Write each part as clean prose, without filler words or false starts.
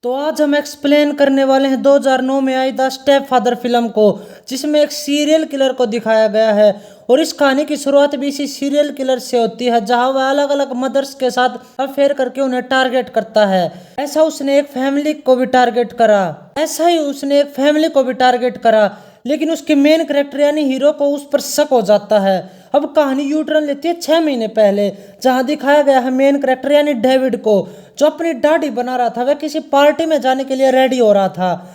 तो आज हम एक्सप्लेन करने वाले हैं 2009 में I the step father film को, जिसमें एक सीरियल किलर को दिखाया गया है। और इस कहानी की शुरुआत भी इसी सीरियल किलर से होती है, जहां वह अलग अलग मदर्स के साथ अफेयर करके उन्हें टारगेट करता है। ऐसा उसने एक फैमिली को भी टारगेट करा, लेकिन उसके मेन कैरेक्टर यानी हीरो को उस पर शक हो जाता है। अब कहानी यूटर्न लेती है 6 महीने पहले, जहां दिखाया गया है मेन कैरेक्टर यानी डेविड को, जो अपनी दाढ़ी बना रहा था। वह किसी पार्टी में जाने के लिए रेडी हो रहा था।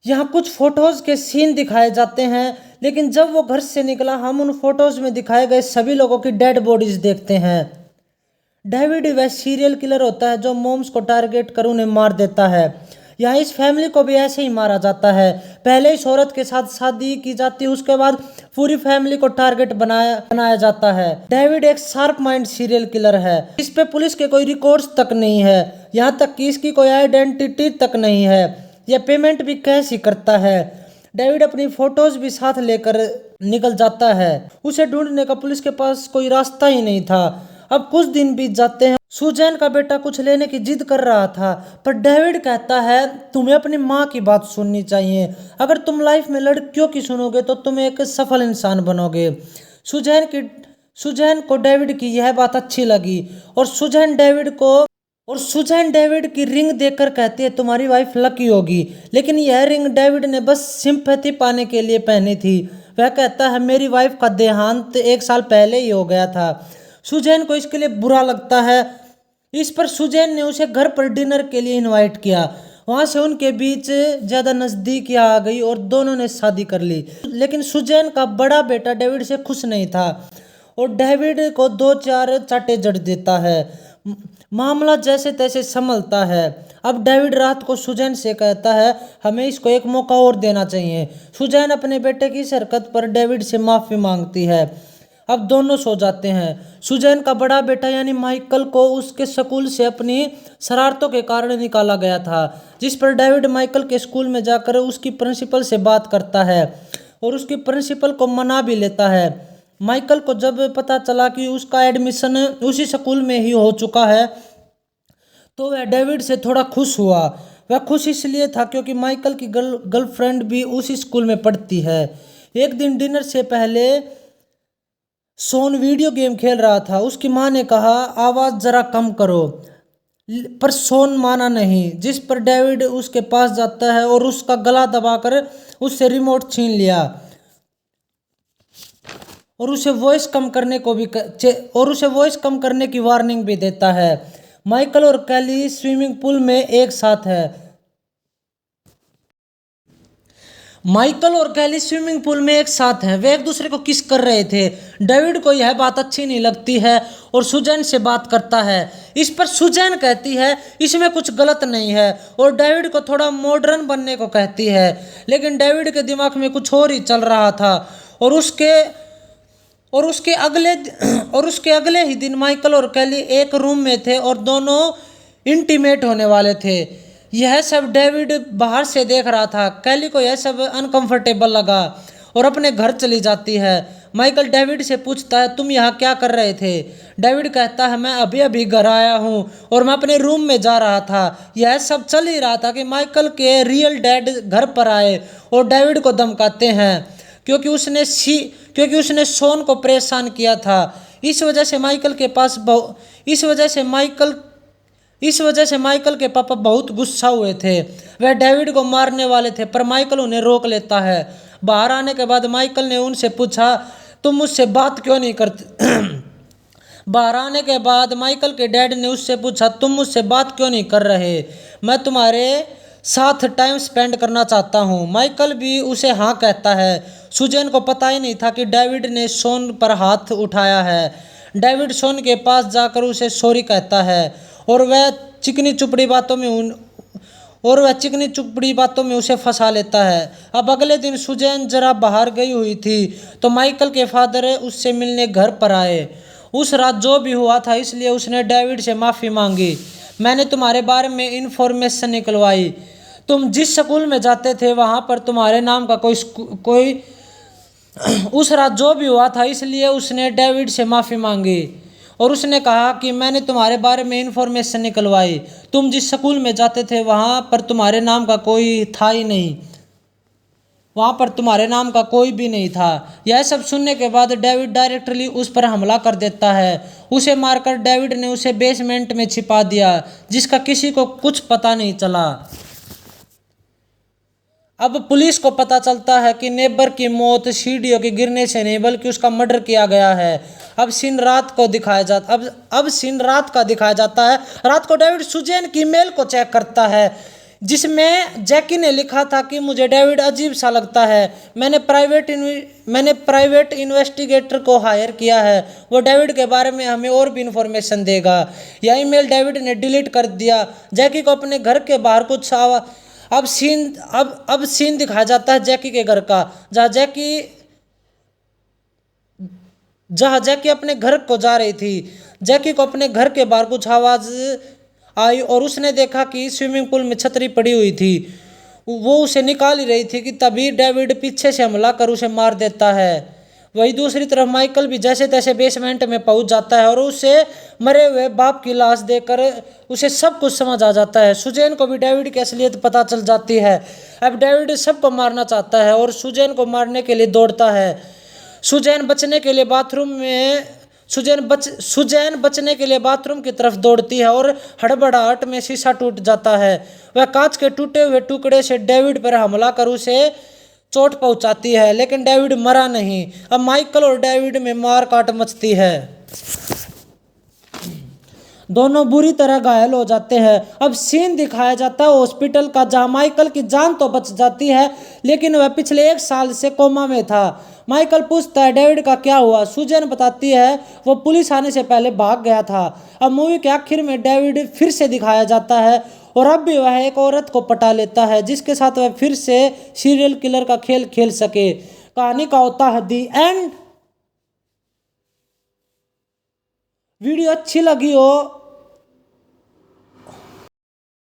यहाँ कुछ फोटोज के सीन दिखाए जाते हैं, लेकिन जब वो घर से निकला हम उन फोटोज में दिखाए गए सभी लोगों की डेड बॉडीज देखते हैं। डेविड वह सीरियल किलर होता है जो मोम्स को टारगेट कर उन्हें मार देता है। यहाँ इस फैमिली को भी ऐसे ही मारा जाता है। पहले इस औरत के साथ शादी की जाती है, उसके बाद पूरी फैमिली को टारगेट बनाया जाता है। डेविड एक शार्प माइंड सीरियल किलर है। इस पे पुलिस के कोई रिकॉर्ड्स तक नहीं है, यहाँ तक कि इसकी कोई आइडेंटिटी तक नहीं है। यह पेमेंट भी कैश ही करता है। डेविड अपनी फोटोज भी साथ लेकर निकल जाता है। उसे ढूंढने का पुलिस के पास कोई रास्ता ही नहीं था। अब कुछ दिन बीत जाते हैं। सुजैन का बेटा कुछ लेने की जिद कर रहा था, पर डेविड कहता है तुम्हें अपनी माँ की बात सुननी चाहिए। अगर तुम लाइफ में लड़कियों की सुनोगे तो तुम एक सफल इंसान बनोगे। सुजैन को डेविड की यह बात अच्छी लगी और सुजैन डेविड की रिंग देखकर कहती है तुम्हारी वाइफ लकी होगी। लेकिन यह रिंग डेविड ने बस सिंपैथी पाने के लिए पहनी थी। वह कहता है मेरी वाइफ का देहांत 1 साल पहले ही हो गया था। सुजैन को इसके लिए बुरा लगता है। इस पर सुजैन ने उसे घर पर डिनर के लिए इनवाइट किया। वहां से उनके बीच ज्यादा नजदीकी आ गई और दोनों ने शादी कर ली। लेकिन सुजैन का बड़ा बेटा डेविड से खुश नहीं था और डेविड को 2-4 चाटे जड़ देता है। मामला जैसे तैसे संभलता है। अब डेविड रात को सुजैन से कहता है हमें इसको एक मौका और देना चाहिए। सुजैन अपने बेटे की इस हरकत पर डेविड से माफी मांगती है। अब दोनों सो जाते हैं। सुजैन का बड़ा बेटा यानी माइकल को उसके स्कूल से अपनी शरारतों के कारण निकाला गया था, जिस पर डेविड माइकल के स्कूल में जाकर उसकी प्रिंसिपल से बात करता है और उसकी प्रिंसिपल को मना भी लेता है। माइकल को जब पता चला कि उसका एडमिशन उसी स्कूल में ही हो चुका है, तो वह डेविड से थोड़ा खुश हुआ। वह खुश इसलिए था क्योंकि माइकल की गर्लफ्रेंड भी उसी स्कूल में पढ़ती है। एक दिन डिनर से पहले सोन वीडियो गेम खेल रहा था। उसकी माँ ने कहा आवाज़ जरा कम करो, पर सोन माना नहीं, जिस पर डेविड उसके पास जाता है और उसका गला दबाकर उससे रिमोट छीन लिया और उसे वॉइस कम करने की वार्निंग भी देता है। माइकल और कैली स्विमिंग पूल में एक साथ हैं। वे एक दूसरे को किस कर रहे थे। डेविड को यह बात अच्छी नहीं लगती है और सुजैन से बात करता है। इस पर सुजैन कहती है इसमें कुछ गलत नहीं है और डेविड को थोड़ा मॉडर्न बनने को कहती है। लेकिन डेविड के दिमाग में कुछ और ही चल रहा था और उसके अगले ही दिन माइकल और कैली एक रूम में थे और दोनों इंटीमेट होने वाले थे। यह सब डेविड बाहर से देख रहा था। कैली को यह सब अनकंफर्टेबल लगा और अपने घर चली जाती है। माइकल डेविड से पूछता है तुम यहाँ क्या कर रहे थे। डेविड कहता है मैं अभी अभी घर आया हूँ और मैं अपने रूम में जा रहा था। यह सब चल ही रहा था कि माइकल के रियल डैड घर पर आए और डेविड को धमकाते हैं क्योंकि उसने शॉन को परेशान किया था। इस वजह से माइकल के पापा बहुत गुस्सा हुए थे। वह डेविड को मारने वाले थे, पर माइकल उन्हें रोक लेता है। बाहर आने के बाद माइकल ने उनसे पूछा तुम मुझसे बात क्यों नहीं करते। बाहर आने के बाद माइकल के डैड ने उससे पूछा तुम मुझसे बात क्यों नहीं कर रहे, मैं तुम्हारे साथ टाइम स्पेंड करना चाहता हूँ। माइकल भी उसे हाँ कहता है। सुजैन को पता ही नहीं था कि डेविड ने शॉन पर हाथ उठाया है। डेविड शॉन के पास जाकर उसे सॉरी कहता है और वह चिकनी चुपड़ी बातों में उसे फंसा लेता है। अब अगले दिन सुजैन जरा बाहर गई हुई थी तो माइकल के फादर उससे मिलने घर पर आए। उस रात जो भी हुआ था इसलिए उसने डेविड से माफ़ी मांगी। मैंने तुम्हारे बारे में इन्फॉर्मेशन निकलवाई। तुम जिस स्कूल में जाते थे वहाँ पर तुम्हारे नाम का उस रात जो भी हुआ था इसलिए उसने डेविड से माफ़ी मांगी और उसने कहा कि मैंने तुम्हारे बारे में इन्फॉर्मेशन निकलवाई। तुम जिस स्कूल में जाते थे वहाँ पर तुम्हारे नाम का कोई था ही नहीं, वहाँ पर तुम्हारे नाम का कोई भी नहीं था। यह सब सुनने के बाद डेविड डायरेक्टली उस पर हमला कर देता है। उसे मारकर डेविड ने उसे बेसमेंट में छिपा दिया, जिसका किसी को कुछ पता नहीं चला। अब पुलिस को पता चलता है कि नेबर की मौत सीढ़ियों के गिरने से नहीं बल्कि उसका मर्डर किया गया है। अब सीन रात का दिखाया जाता है। रात को डेविड सुजैन की मेल को चेक करता है, जिसमें जैकी ने लिखा था कि मुझे डेविड अजीब सा लगता है। मैंने प्राइवेट इन्वेस्टिगेटर को हायर किया है, वो डेविड के बारे में हमें और भी इंफॉर्मेशन देगा। यह ईमेल डेविड ने डिलीट कर दिया। जैकी को अपने घर के बाहर कुछ अब सीन दिखाया जाता है जैकी के घर का, जहाँ जैकी अपने घर को जा रही थी। जैकी को अपने घर के बाहर कुछ आवाज आई और उसने देखा कि स्विमिंग पूल में छतरी पड़ी हुई थी। वो उसे निकाल ही रही थी कि तभी डेविड पीछे से हमला कर उसे मार देता है। वही दूसरी तरफ माइकल भी जैसे तैसे बेसमेंट में पहुंच जाता है और उसे मरे हुए बाप की लाश देखकर उसे सब कुछ समझ आ जाता है। सुजैन को भी डेविड की असलियत पता चल जाती है। अब डेविड सबको मारना चाहता है और सुजैन को मारने के लिए दौड़ता है। सुजैन बचने के लिए बाथरूम की तरफ दौड़ती है और हड़बड़ाहट में शीशा टूट जाता है। वह कांच के टूटे हुए टुकड़े से डेविड पर हमला कर उसे चोट पहुंचाती है, लेकिन डेविड मरा नहीं। अब माइकल और डेविड में मार काट मचती है। दोनों बुरी तरह घायल हो जाते हैं। अब सीन दिखाया जाता है हॉस्पिटल का, जहां माइकल की जान तो बच जाती है, लेकिन वह पिछले 1 साल से कोमा में था। माइकल पूछता है डेविड का क्या हुआ। सुजैन बताती है वो पुलिस आने से पहले भाग गया था। अब मूवी के आखिर में डेविड फिर से दिखाया जाता है और अब भी वह एक औरत को पटा लेता है, जिसके साथ वह फिर से सीरियल किलर का खेल खेल सके। कहानी का होता है दी एंड। वीडियो अच्छी लगी हो